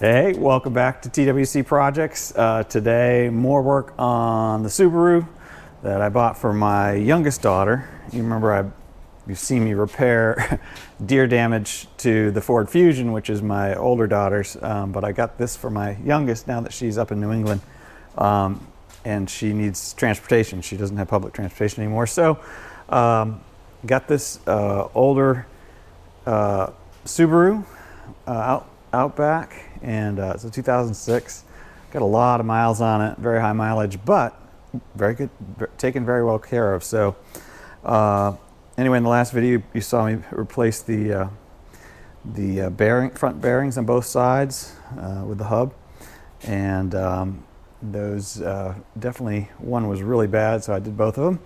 Hey, welcome back to TWC Projects. Today, more work on the Subaru that I bought for my youngest daughter. You remember you've seen me repair deer damage to the Ford Fusion, which is my older daughter's, but I got this for my youngest now that she's up in New England, and she needs transportation. She doesn't have public transportation anymore. So got this older Subaru Outback, and it's a 2006. Got a lot of miles on it, very high mileage, but very good, taken very well care of. So anyway, in the last video you saw me replace the front bearings on both sides with the hub, and those definitely, one was really bad, so I did both of them,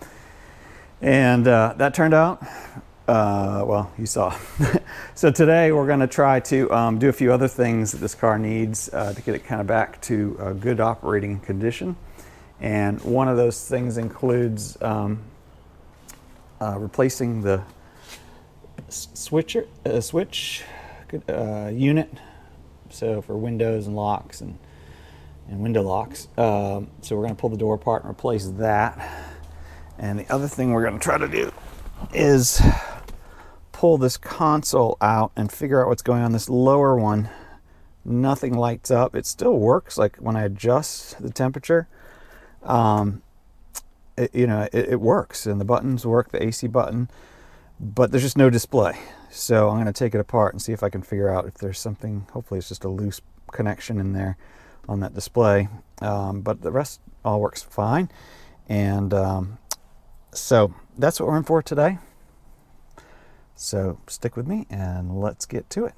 and that turned out well, you saw. So today we're going to try to do a few other things that this car needs to get it kind of back to a good operating condition. And one of those things includes replacing the switch unit, so for windows and locks and window locks. So we're going to pull the door apart and replace that. And the other thing we're going to try to do is pull this console out and figure out what's going on. This lower one, nothing lights up. It still works, like when I adjust the temperature, it works, and the buttons work, the AC button, but there's just no display. So I'm going to take it apart and see if I can figure out if there's something. Hopefully it's just a loose connection in there on that display, but the rest all works fine. And so that's what we're in for today. So stick with me and let's get to it.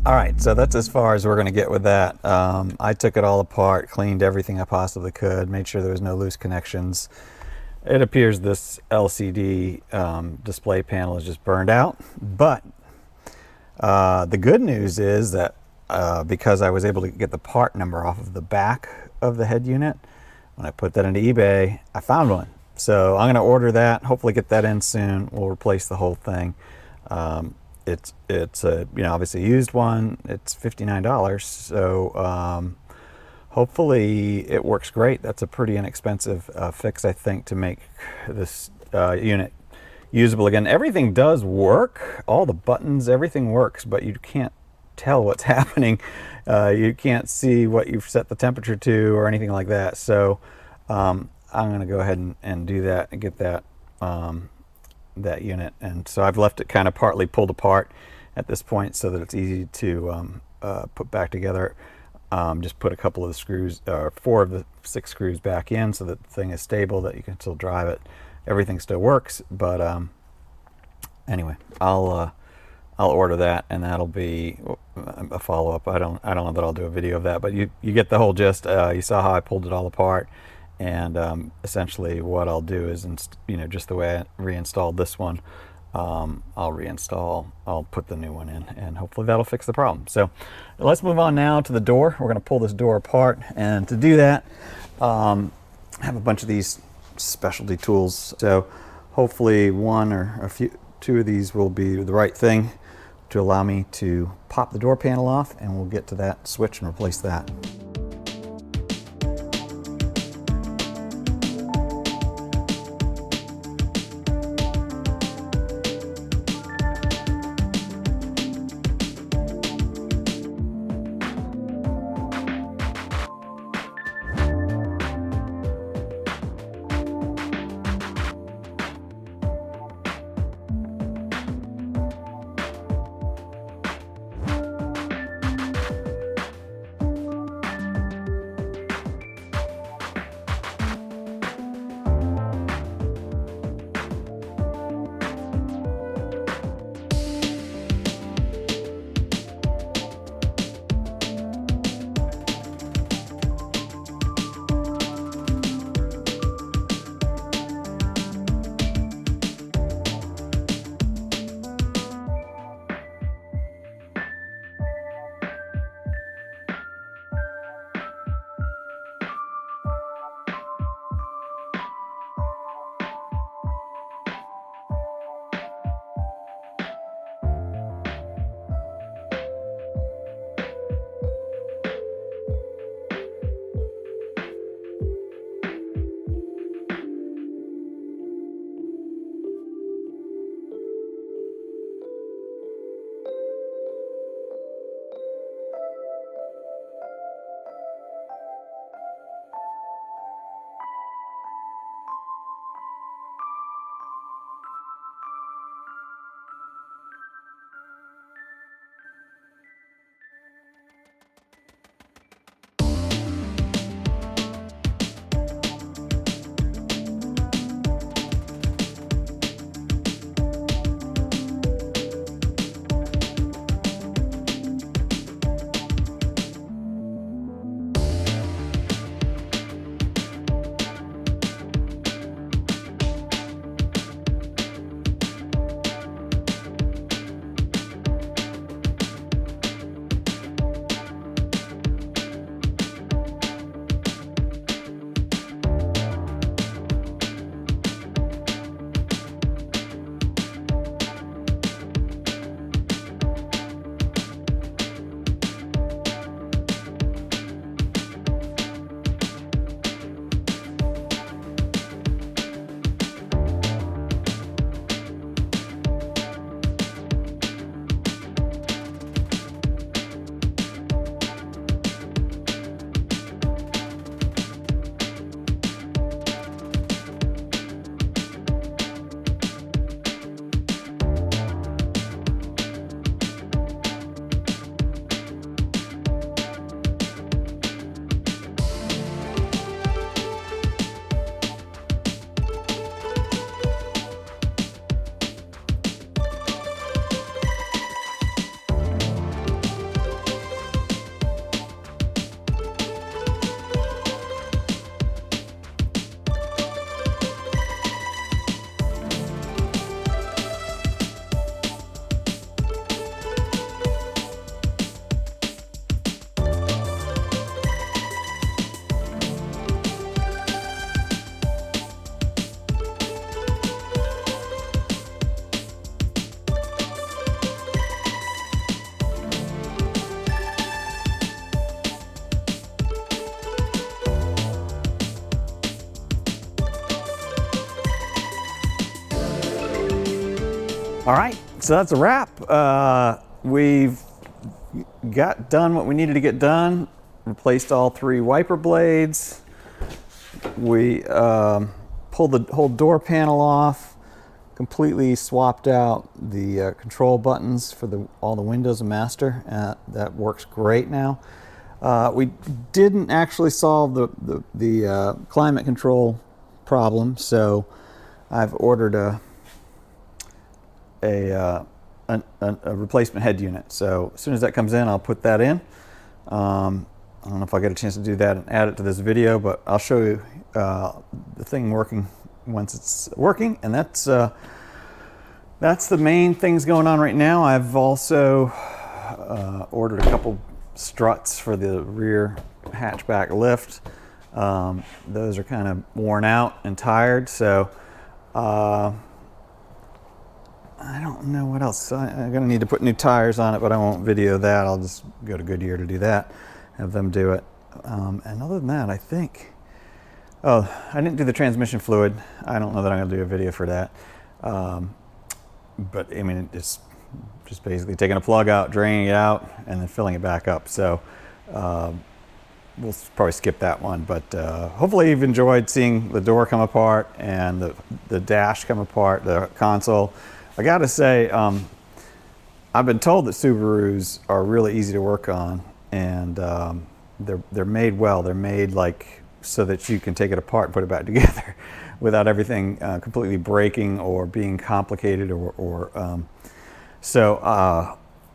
All right, so that's as far as we're going to get with that. I took it all apart, cleaned everything I possibly could, made sure there was no loose connections. It appears this LCD display panel is just burned out, but the good news is that because I was able to get the part number off of the back of the head unit, when I put that into eBay, I found one. So I'm going to order that, hopefully get that in soon. We'll replace the whole thing. It's a, obviously a used one. It's $59, so hopefully it works great. That's a pretty inexpensive fix, I think, to make this unit usable again. Everything does work, all the buttons, everything works, but you can't tell what's happening. You can't see what you've set the temperature to or anything like that. So I'm going to go ahead and do that and get that that unit. And so I've left it kind of partly pulled apart at this point so that it's easy to put back together. Just put a couple of the screws, 4 of the 6 screws back in so that the thing is stable, that you can still drive it. Everything still works, but anyway, I'll order that, and that'll be a follow-up. I don't know that I'll do a video of that, but you get the whole gist. You saw how I pulled it all apart, and essentially what I'll do is, just the way I reinstalled this one, I'll put the new one in, and hopefully that'll fix the problem. So let's move on now to the door. We're going to pull this door apart, and to do that, I have a bunch of these specialty tools. So hopefully one or two of these will be the right thing to allow me to pop the door panel off, and we'll get to that switch and replace that. All right, so that's a wrap. We've got done what we needed to get done. Replaced all 3 wiper blades. We pulled the whole door panel off. Completely swapped out the control buttons for all the windows and master. That works great now. We didn't actually solve the climate control problem, so I've ordered a replacement head unit. So as soon as that comes in, I'll put that in. I don't know if I'll get a chance to do that and add it to this video, but I'll show you the thing working once it's working. And that's the main things going on right now. I've also ordered a couple struts for the rear hatchback lift. Those are kind of worn out and tired, so I don't know what else. I'm gonna need to put new tires on it, but I won't video that. I'll just go to Goodyear to do that, have them do it. And other than that, I think, oh, I didn't do the transmission fluid. I don't know that I'm gonna do a video for that. But I mean, it's just basically taking a plug out, draining it out, and then filling it back up. So we'll probably skip that one, but hopefully you've enjoyed seeing the door come apart and the dash come apart, the console. I gotta say, I've been told that Subarus are really easy to work on, and they're made well. They're made like so that you can take it apart and put it back together without everything completely breaking or being complicated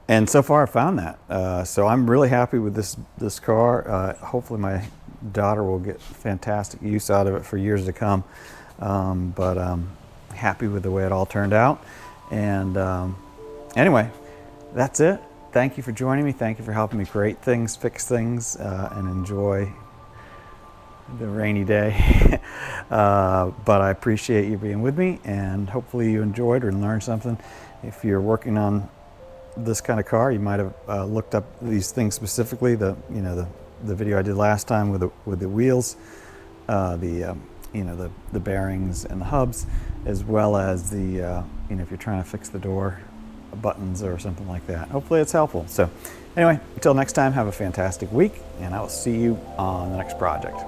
and so far I found that. So I'm really happy with this car. Hopefully my daughter will get fantastic use out of it for years to come. But happy with the way it all turned out. And anyway, that's it. Thank you for joining me. Thank you for helping me create things, fix things, and enjoy the rainy day. But I appreciate you being with me, and hopefully you enjoyed or learned something. If you're working on this kind of car, you might have looked up these things specifically. The video I did last time with the wheels, the bearings and the hubs, as well as the if you're trying to fix the door buttons or something like that. Hopefully it's helpful. So anyway, until next time, have a fantastic week, and I will see you on the next project.